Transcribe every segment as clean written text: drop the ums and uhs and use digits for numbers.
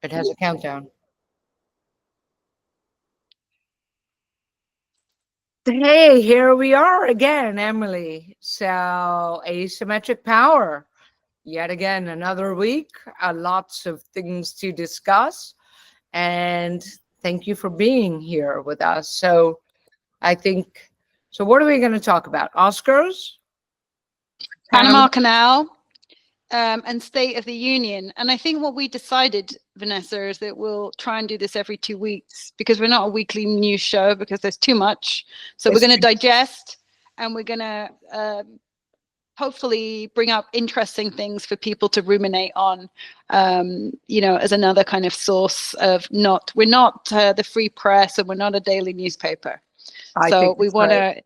It has a countdown. Hey, here we are again, Emily. So, asymmetric power. Yet again, another week. Lots of things to discuss. And thank you for being here with us. So, I think, so what are we going to talk about? Oscars? Panama? Panama Canal, and State of the Union. And I think what we decided, Vanessa, is that we'll try and do this every 2 weeks because we're not a weekly news show because there's too much. So we're going to digest and we're going to hopefully bring up interesting things for people to ruminate on, as another kind of source of we're not the free press and we're not a daily newspaper. So we want to,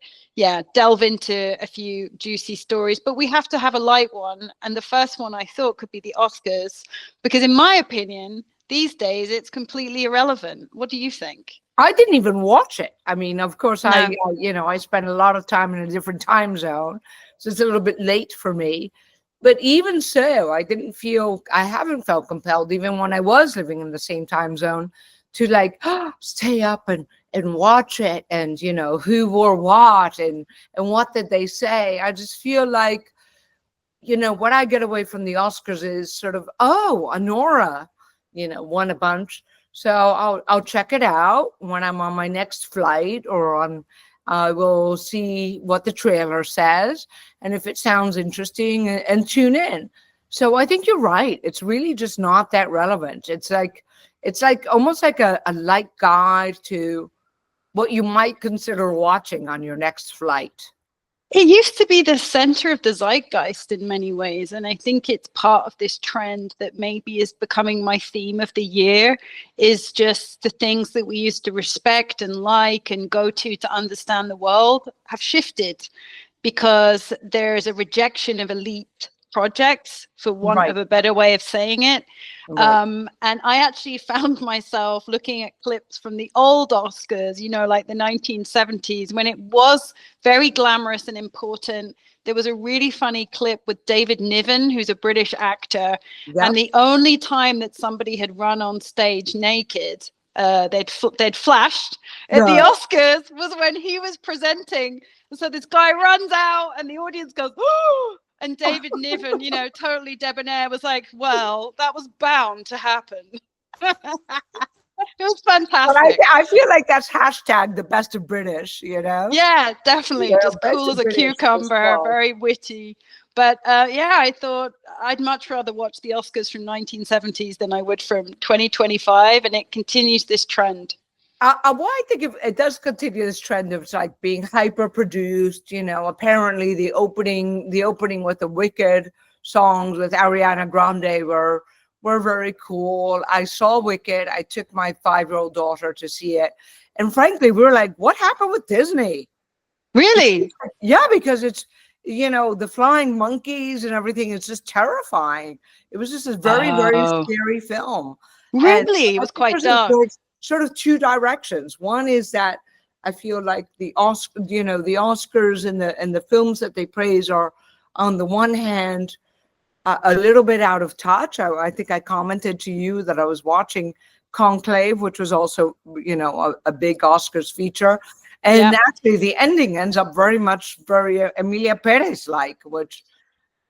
delve into a few juicy stories, but we have to have a light one. And the first one I thought could be the Oscars, because in my opinion, these days it's completely irrelevant. What do you think? I didn't even watch it. I mean, of course, I spent a lot of time in a different time zone, so it's a little bit late for me. But even so, I haven't felt compelled, even when I was living in the same time zone, to stay up and watch it, and who wore what and what did they say. I just feel like, what I get away from the Oscars is sort of, Honora, won a bunch. So I'll check it out when I'm on my next flight, or I will see what the trailer says, and if it sounds interesting, and tune in. So I think you're right. It's really just not that relevant. It's like almost like a light guide to what you might consider watching on your next flight. It used to be the center of the zeitgeist in many ways. And I think it's part of this trend that maybe is becoming my theme of the year, is just the things that we used to respect and like and go to understand the world have shifted, because there's a rejection of elite projects, for want of a better way of saying it. And I actually found myself looking at clips from the old Oscars, like the 1970s, when it was very glamorous and important. There was a really funny clip with David Niven, who's a British actor. Yep. And the only time that somebody had run on stage naked, they'd flashed at the Oscars, was when he was presenting. And so this guy runs out and the audience goes, "Oh!" And David Niven, totally debonair, was like, well, that was bound to happen. It was fantastic. But I feel like that's hashtag the best of British, Yeah, definitely. Just cool as a cucumber, very witty. But I thought I'd much rather watch the Oscars from 1970s than I would from 2025. And it continues this trend. Well, I think it does continue this trend of being hyper produced. Apparently the opening with the Wicked songs with Ariana Grande were very cool. I saw Wicked. I took my 5-year-old daughter to see it, and frankly, we were like, "What happened with Disney?" Really? Yeah, because it's the flying monkeys and everything. It's just terrifying. It was just a very very scary film. Really, it was quite dark. Sort of two directions. One is that I feel like the Oscars and the films that they praise are, on the one hand, a little bit out of touch. I think I commented to you that I was watching Conclave, which was also a big Oscars feature, and actually the ending ends up very Emilia Perez like, which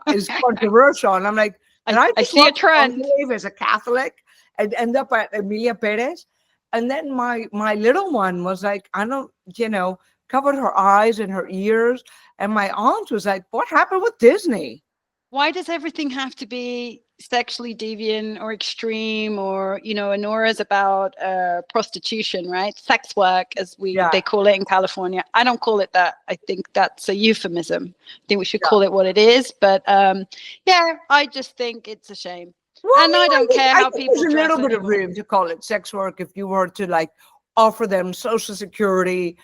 is controversial. And I'm like, I see a trend Conclave as a Catholic and end up at Emilia Perez. And then my little one was like, covered her eyes and her ears. And my aunt was like, what happened with Disney? Why does everything have to be sexually deviant or extreme? Or, Honora's about prostitution, right? Sex work, as they call it in California. I don't call it that. I think that's a euphemism. I think we should call it what it is. But I just think it's a shame. Well, and I don't care how people dress. There's a little bit of room to call it sex work if you were to offer them Social Security,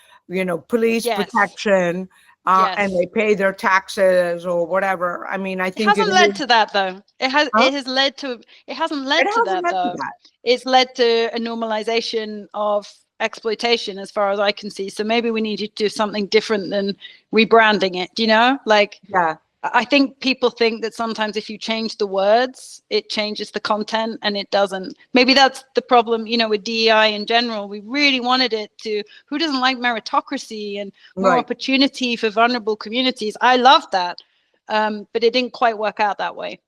police protection, and they pay their taxes or whatever. I mean, I think it hasn't led to that though. It hasn't led to that though. It's led to a normalization of exploitation, as far as I can see. So maybe we need to do something different than rebranding it. I think people think that sometimes if you change the words, it changes the content, and it doesn't. Maybe that's the problem, with DEI in general. We really wanted it to, who doesn't like meritocracy and more opportunity for vulnerable communities? I love that. But it didn't quite work out that way.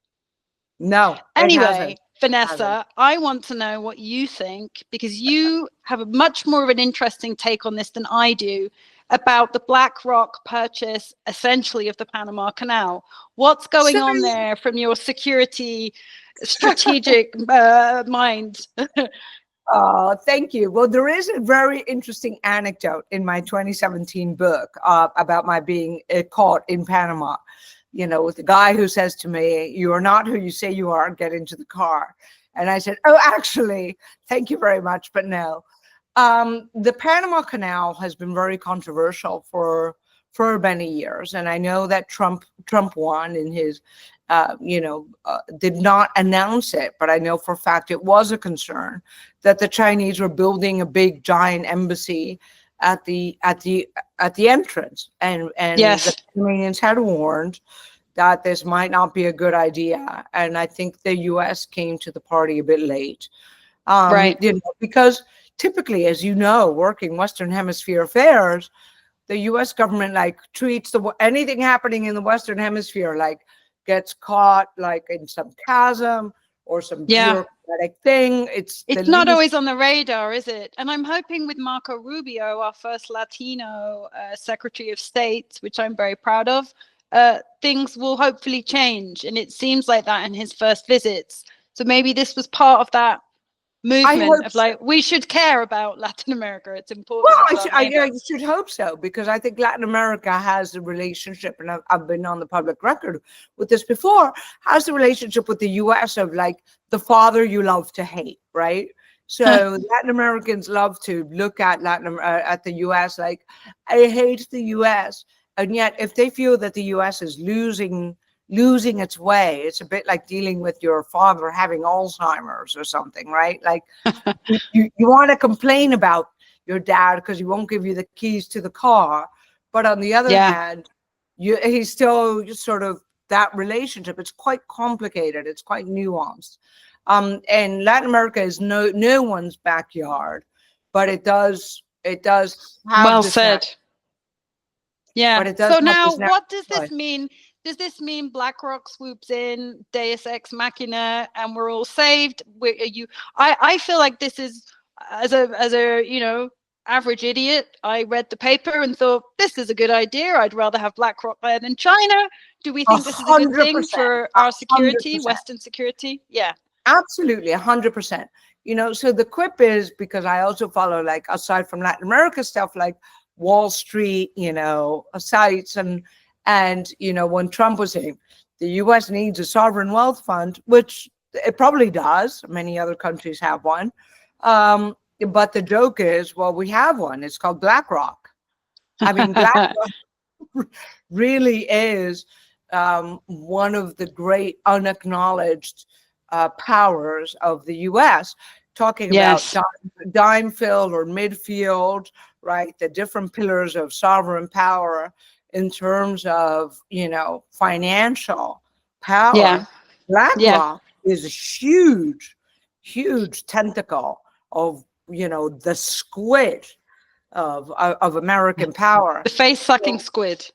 No. Anyway, Vanessa, I want to know what you think, because you have a much more of an interesting take on this than I do, about the BlackRock purchase, essentially, of the Panama Canal. What's going on there from your security strategic mind? Oh, thank you. Well, there is a very interesting anecdote in my 2017 book about my being caught in Panama, with the guy who says to me, "You are not who you say you are, get into the car." And I said, "Oh, actually, thank you very much, but no." The Panama Canal has been very controversial for many years, and I know that Trump won in his, did not announce it, but I know for a fact it was a concern that the Chinese were building a big giant embassy at the entrance, and yes, the Panamanians had warned that this might not be a good idea, and I think the U.S. came to the party a bit late, right? Because typically, as you know, working Western Hemisphere affairs, the U.S. government treats anything happening in the Western Hemisphere gets caught in some chasm or some bureaucratic thing. It's not always on the radar, is it? And I'm hoping with Marco Rubio, our first Latino Secretary of State, which I'm very proud of, things will hopefully change. And it seems like that in his first visits. So maybe this was part of that movement of we should care about Latin America. It's important. Well, I should hope so, because I think Latin America has a relationship, and I've been on the public record with this before, has a relationship with the U.S. of the father you love to hate, right? So Latin Americans love to look at at the U.S. I hate the U.S. And yet if they feel that the U.S. is losing its way, it's a bit like dealing with your father having Alzheimer's or something, right? You want to complain about your dad because he won't give you the keys to the car, but on the other hand, he's still just sort of that relationship. It's quite complicated. It's quite nuanced. And Latin America is no one's backyard, but it does have well said. So now, what does this mean? Does this mean BlackRock swoops in, Deus Ex Machina, and we're all saved? I feel like this is, as a average idiot, I read the paper and thought, this is a good idea. I'd rather have BlackRock there than China. Do we think this is a good thing for our security, 100%. Western security? Yeah. Absolutely, 100%. So the quip is, because I also follow, aside from Latin America stuff, Wall Street, sites, and when Trump was saying the U.S. needs a sovereign wealth fund, which it probably does. Many other countries have one. But the joke is, well, we have one. It's called BlackRock. I mean, BlackRock really is one of the great unacknowledged powers of the U.S. Talking about dime field or midfield, right? The different pillars of sovereign power in terms of, financial power. Yeah. BlackRock is a huge, huge tentacle of, the squid of American power. The face-sucking squid.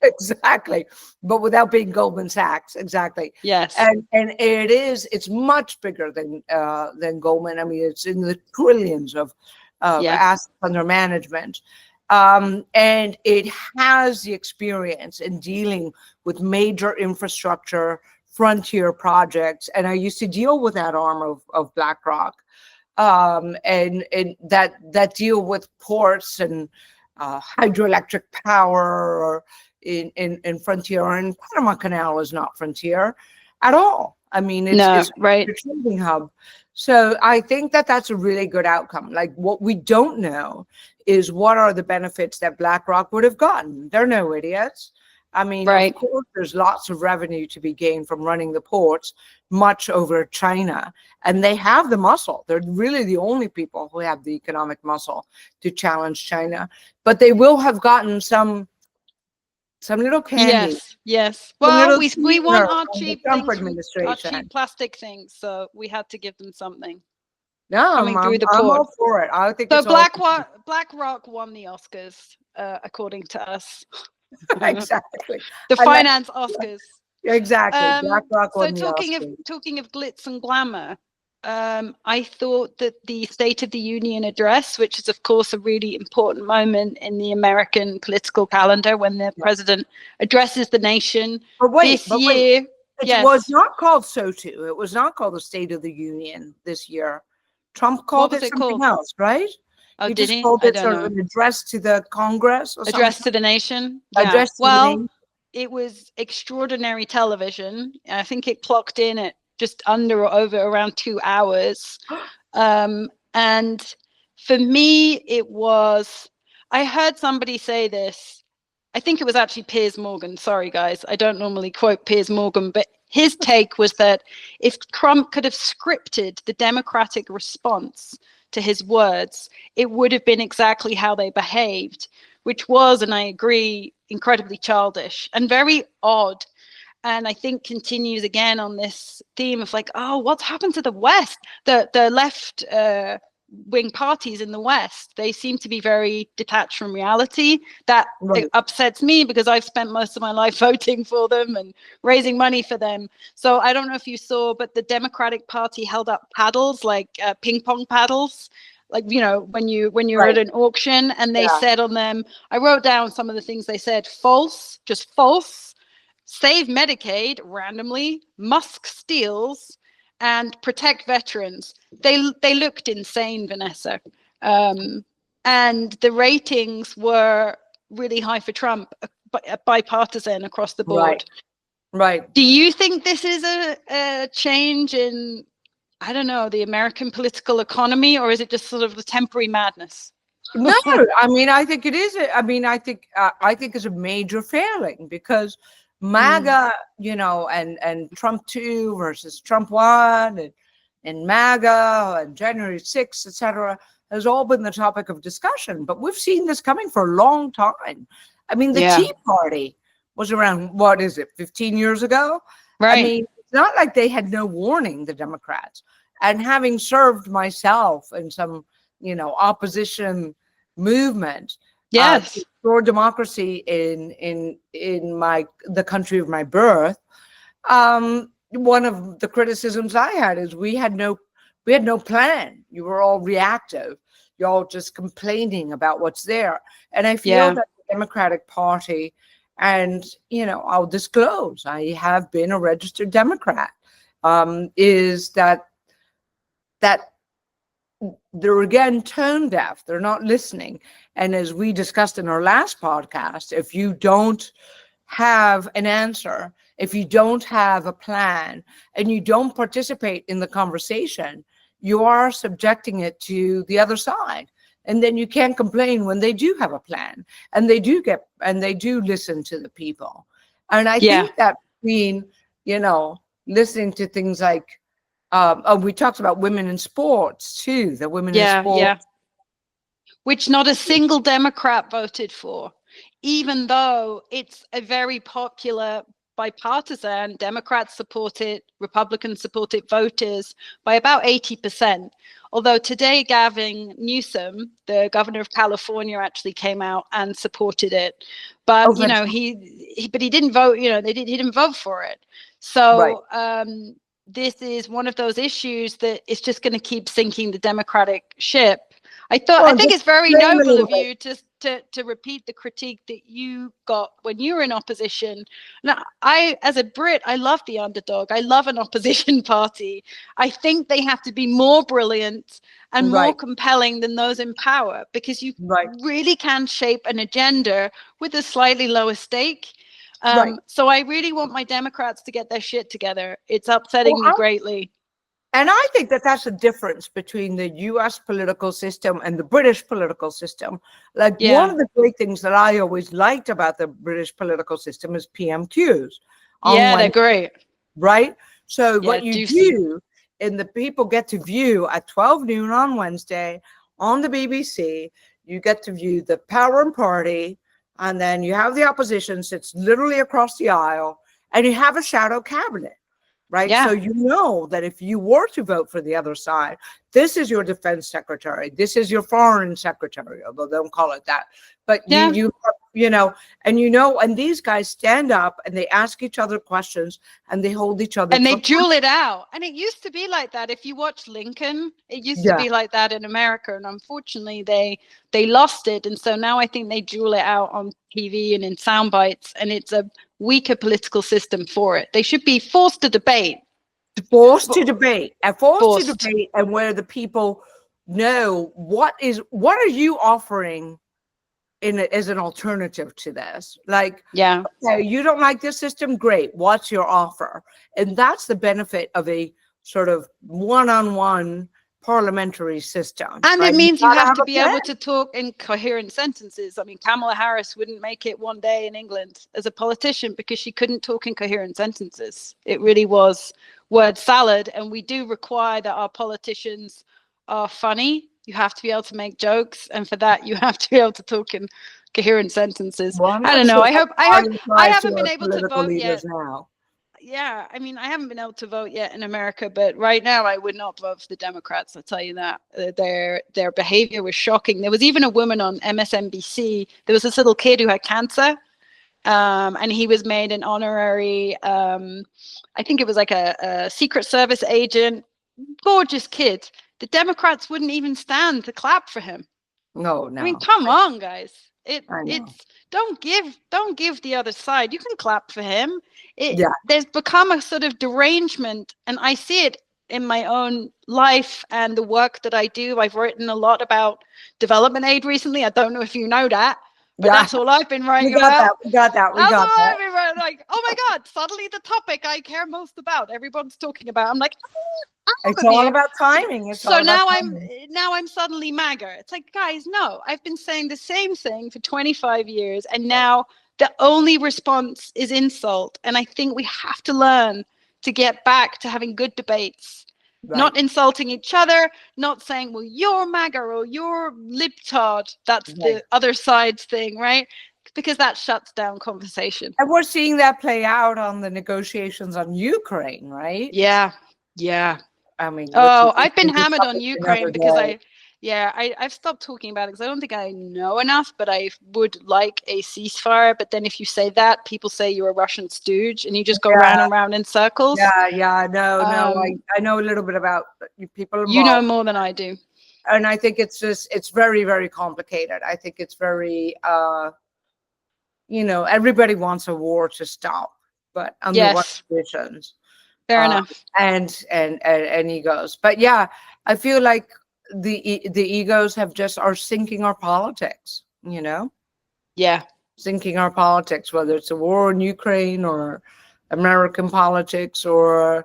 Exactly. But without being Goldman Sachs. Exactly. Yes. And it's much bigger than Goldman. I mean, it's in the trillions of assets under management. And it has the experience in dealing with major infrastructure, frontier projects. And I used to deal with that arm of BlackRock, and that deal with ports and hydroelectric power, or in frontier. And Panama Canal is not frontier at all. I mean, it's right. a trading hub. So I think that's a really good outcome. What we don't know is what are the benefits that BlackRock would have gotten. They're no idiots. I mean, of course, there's lots of revenue to be gained from running the ports, much over China. And they have the muscle. They're really the only people who have the economic muscle to challenge China. But they will have gotten some some little candy, Yes, yes. some Well, little we want sweetener our from the cheap Trump things from our administration. cheap plastic things, so we had to give them something No, coming through the I'm port. all for it. I think So it's all Black Rock won the Oscars, according to us. exactly. The And that, finance Oscars. exactly. BlackRock So won the Oscar. talking of glitz and glamour, I thought that the State of the Union address, which is of course a really important moment in the American political calendar when the president addresses the nation But wait, this year. it was Yes. not called SOTU. It was not called the State of the Union this year. Trump What called was it it something called? else, right? Oh, He did just he? called I it don't sort of know. an address to the Congress or something. Address to the nation. Yeah. Address to the Well, nation. it was extraordinary television. I think it clocked in at just under or over around 2 hours. And for me, it was, I heard somebody say this. I think it was actually Piers Morgan. Sorry, guys. I don't normally quote Piers Morgan, but his take was that if Trump could have scripted the Democratic response to his words, it would have been exactly how they behaved, which was, and I agree, incredibly childish and very odd. And I think continues again on this theme of like, oh, what's happened to the West? The left wing parties in the West, they seem to be very detached from reality. That upsets me because I've spent most of my life voting for them and raising money for them. So I don't know if you saw, but the Democratic Party held up paddles, like ping pong paddles, like, you know, when you're at an auction, and they said on them, I wrote down some of the things they said: false, just false, save Medicaid randomly, Musk steals, and protect veterans. They looked insane, Vanessa. And the ratings were really high for Trump, bipartisan across the board. Right. Do you think this is a change in, I don't know, the American political economy, or is it just sort of the temporary madness? No, I mean, I think it is. I mean, I think it's a major failing because MAGA, you know, and Trump 2 versus Trump 1 and MAGA and January 6th, etc., has all been the topic of discussion. But we've seen this coming for a long time. I mean, the Tea Party was around, what is it, 15 years ago? Right. I mean, it's not like they had no warning, the Democrats. And having served myself in some, you know, opposition movement, yes, for democracy in the country of my birth, one of the criticisms I had is we had no plan. You were all reactive. You're all just complaining about what's there. And I feel that the Democratic Party, and, you know, I'll disclose, I have been a registered Democrat, is that they're again tone deaf. They're not listening. And as we discussed in our last podcast, if you don't have an answer, if you don't have a plan, and you don't participate in the conversation, you are subjecting it to the other side. And then you can't complain when they do have a plan and they do listen to the people. And I think that being, you know, listening to things like, we talked about women in sports too, the women in sports. Which not a single Democrat voted for, even though it's a very popular bipartisan. Democrats support it, Republicans support it, voters by about 80%. Although today Gavin Newsom, the governor of California, actually came out and supported it. But you know, he didn't vote, you know, he didn't vote for it. So this is one of those issues that is just going to keep sinking the Democratic ship. I think it's very noble of you to repeat the critique that you got when you were in opposition. Now, as a Brit, I love the underdog. I love an opposition party. I think they have to be more brilliant and more compelling than those in power, because you really can shape an agenda with a slightly lower stake. So I really want my Democrats to get their shit together. It's upsetting me greatly. And I think that that's the difference between the US political system and the British political system. Like one of the great things that I always liked about the British political system is PMQs. They're great. Right? So what you do, and the people get to view at 12 noon on Wednesday on the BBC, you get to view the Power and Party, and then you have the opposition sits literally across the aisle, and you have a shadow cabinet, right? Yeah. So you know that if you were to vote for the other side, this is your defense secretary, this is your foreign secretary, although they don't call it that. But Yeah. you know, and these guys stand up and they ask each other questions and they hold each other And they to duel it out. And it used to be like that. If you watch Lincoln, it used to yeah. be like that in America. And unfortunately, they lost it. And so now I think they duel it out on TV and in sound bites. And it's a weaker political system for it. They should be forced to debate. Forced to debate, Forced. and where the people know what are you offering as an alternative to this. Like, Yeah. okay, you don't like this system, great, what's your offer? And that's the benefit of a sort of one-on-one parliamentary system. And right? it means you have to a be plan. able to talk in coherent sentences. I mean, Kamala Harris wouldn't make it one day in England as a politician because she couldn't talk in coherent sentences. It really was word salad. And we do require that our politicians are funny. You have to be able to make jokes. And for that, you have to be able to talk in coherent sentences. Well, I'm I not don't know. sure I haven't been our able to political vote leaders yet. now. Yeah, I mean, I haven't been able to vote yet in America, but right now I would not vote for the Democrats. I'll tell you that. Their behavior was shocking. There was even a woman on MSNBC. There was this little kid who had cancer, and he was made an honorary, I think it was like a Secret Service agent. Gorgeous kid. The Democrats wouldn't even stand to clap for him. No. I mean, come on, guys. I know. It's don't give the other side. You can clap for him. Yeah. There's become a sort of derangement, and I see it in my own life and the work that I do. I've written a lot about development aid recently. I don't know if you know that, but Yeah. that's all I've been writing We got about. that. We got that. That's all I've been writing. Like, oh my God, suddenly the topic I care most about, everyone's talking about. I'm like, it's all about timing. So now I'm suddenly MAGA. It's like, guys, no, I've been saying the same thing for 25 years, and now the only response is insult. And I think we have to learn to get back to having good debates, not insulting each other, not saying, well, you're MAGA or you're libtard. That's the other side's thing, right? Because that shuts down conversation. And we're seeing that play out on the negotiations on Ukraine, right? Yeah. Yeah. I mean, I've been hammered on Ukraine because I've stopped talking about it because I don't think I know enough, but I would like a ceasefire. But then if you say that, people say you're a Russian stooge and you just go round and round in circles. Yeah, no, I know a little bit about people involved. You know more than I do. And I think it's very, very complicated. I think it's very, everybody wants a war to stop, but under what conditions? Fair enough. And egos. But yeah, I feel like the egos are sinking our politics, Yeah. Sinking our politics, whether it's a war in Ukraine or American politics or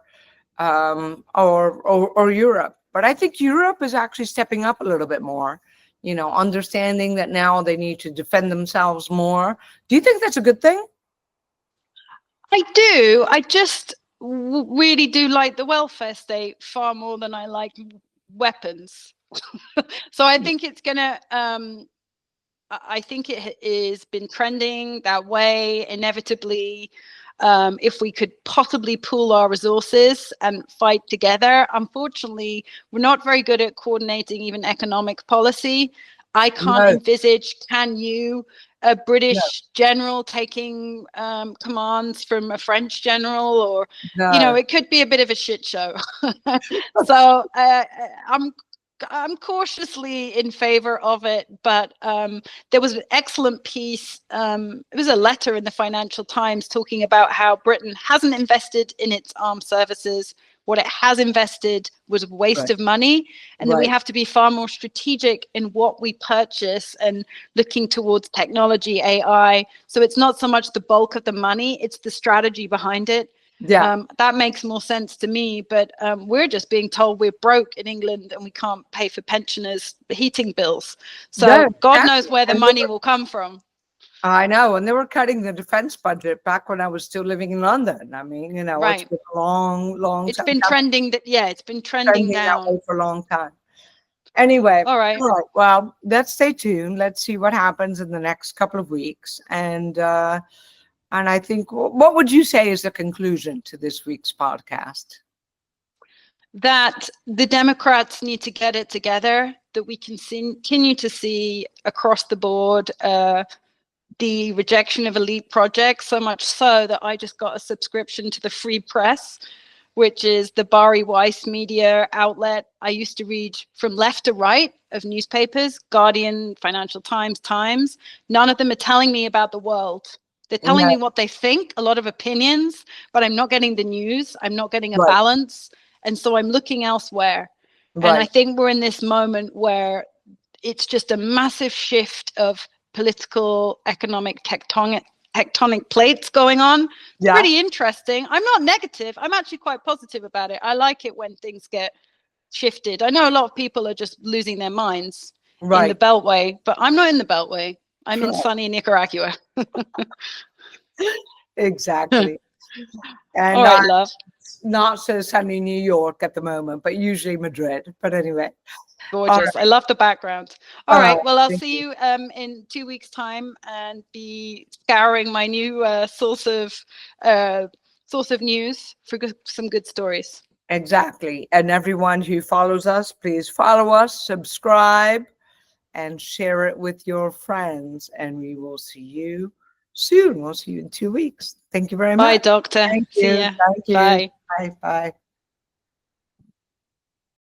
Europe. But I think Europe is actually stepping up a little bit more, understanding that now they need to defend themselves more. Do you think that's a good thing? I do. I just really do like the welfare state far more than I like weapons. So I think it's gonna I think it has been trending that way. Inevitably, if we could possibly pool our resources and fight together. Unfortunately, we're not very good at coordinating even economic policy. I can't envisage, can you, a British general taking commands from a French general, or it could be a bit of a shit show. So I'm cautiously in favor of it, but there was an excellent piece. It was a letter in the Financial Times talking about how Britain hasn't invested in its armed services. What it has invested was a waste of money, and that we have to be far more strategic in what we purchase and looking towards technology, AI. So it's not so much the bulk of the money, it's the strategy behind it. That makes more sense to me, but we're just being told we're broke in England and we can't pay for pensioners' heating bills. So God knows where the money will come from. I know, and they were cutting the defense budget back when I was still living in London. I mean, it's been a long it's been trending. It's been trending down that way for a long time. Anyway, All right. Well, let's stay tuned. Let's see what happens in the next couple of weeks. And I think, what would you say is the conclusion to this week's podcast? That the Democrats need to get it together, that we can continue to see across the board the rejection of elite projects, so much so that I just got a subscription to the Free Press, which is the Bari Weiss media outlet. I used to read from left to right of newspapers, Guardian, Financial Times, Times. None of them are telling me about the world. They're telling me what they think, a lot of opinions, but I'm not getting the news. I'm not getting a balance. And so I'm looking elsewhere. And I think we're in this moment where it's just a massive shift of political, economic, tectonic plates going on. It's pretty interesting. I'm not negative. I'm actually quite positive about it. I like it when things get shifted. I know a lot of people are just losing their minds in the Beltway, but I'm not in the Beltway. I'm in sunny Nicaragua. Exactly. And all right, love. Not so sunny New York at the moment, but usually Madrid. But anyway. Gorgeous. I love the background. All right. Well, I'll see you in 2 weeks' time and be scouring my new source of news for some good stories. Exactly. And everyone who follows us, please follow us, subscribe, and share it with your friends. And we will see you soon. We'll see you in 2 weeks. Thank you very much. Bye, Doctor. Thank you. See ya. Thank you. Bye. Bye. Bye.